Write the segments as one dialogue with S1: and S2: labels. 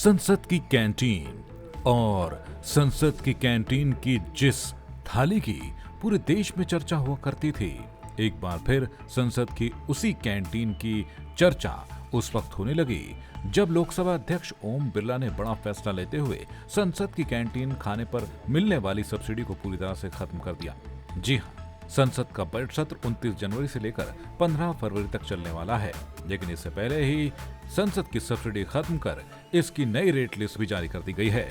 S1: संसद की कैंटीन और संसद की कैंटीन की जिस थाली की पूरे देश में चर्चा हुआ करती थी, एक बार फिर संसद की उसी कैंटीन की चर्चा उस वक्त होने लगी जब लोकसभा अध्यक्ष ओम बिरला ने बड़ा फैसला लेते हुए संसद की कैंटीन खाने पर मिलने वाली सब्सिडी को पूरी तरह से खत्म कर दिया। जी हाँ, संसद का बजट सत्र 29 जनवरी से लेकर 15 फरवरी तक चलने वाला है, लेकिन इससे पहले ही संसद की सब्सिडी खत्म कर इसकी नई रेट लिस्ट भी जारी कर दी गई है।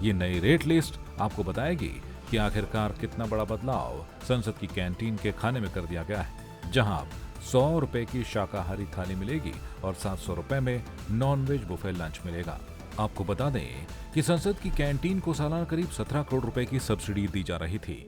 S1: ये नई रेट लिस्ट आपको बताएगी कि आखिरकार कितना बड़ा बदलाव संसद की कैंटीन के खाने में कर दिया गया है, जहां अब 100 रुपए की शाकाहारी थाली मिलेगी और 700 रुपए में नॉनवेज बुफे लंच मिलेगा। आपको बता दें कि संसद की कैंटीन को सालाना करीब 17 करोड़ रुपए की सब्सिडी दी जा रही थी।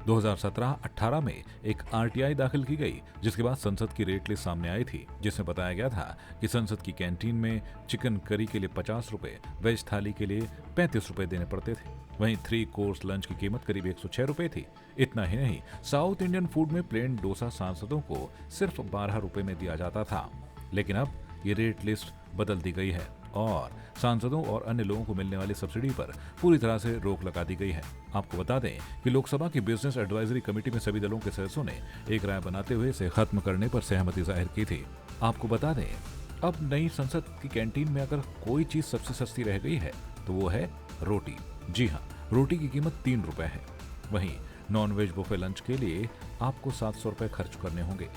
S1: 2017-18 में एक आरटीआई दाखिल की गई, जिसके बाद संसद की रेट लिस्ट सामने आई थी, जिसमें बताया गया था कि संसद की कैंटीन में चिकन करी के लिए 50 रुपए, वेज थाली के लिए 35 रुपए देने पड़ते थे। वहीं 3 कोर्स लंच की कीमत करीब 106 रुपए थी। इतना ही नहीं, साउथ इंडियन फूड में प्लेन डोसा सांसदों को सिर्फ 12 रुपए में दिया जाता था, लेकिन अब ये रेट लिस्ट बदल दी गई है और सांसदों और अन्य लोगों को मिलने वाली सब्सिडी पर पूरी तरह से रोक लगा दी गई है। आपको बता दें कि लोकसभा की बिजनेस एडवाइजरी कमेटी में सभी दलों के सदस्यों ने एक राय बनाते हुए इसे खत्म करने पर सहमति जाहिर की थी। आपको बता दें, अब नई संसद की कैंटीन में अगर कोई चीज सबसे सस्ती रह गई है तो वो है रोटी। जी हाँ, रोटी की कीमत 3 रुपए है। वहीं नॉनवेज बुफे लंच के लिए आपको 700 रुपए खर्च करने होंगे।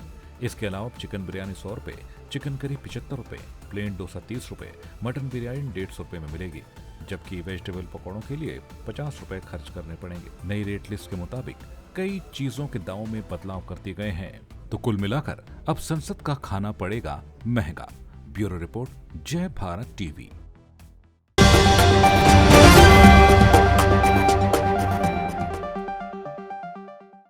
S1: इसके अलावा चिकन बिरयानी 100 रुपए, चिकन करी 75 रुपए, प्लेन डोसा 30 रुपए, मटन बिरयानी 150 रुपए में मिलेगी, जबकि वेजिटेबल पकौड़ों के लिए 50 रुपए खर्च करने पड़ेंगे। नई रेट लिस्ट के मुताबिक कई चीजों के दामों में बदलाव कर दिए गए हैं, तो कुल मिलाकर अब संसद का खाना पड़ेगा महंगा। ब्यूरो रिपोर्ट, जय भारत टीवी।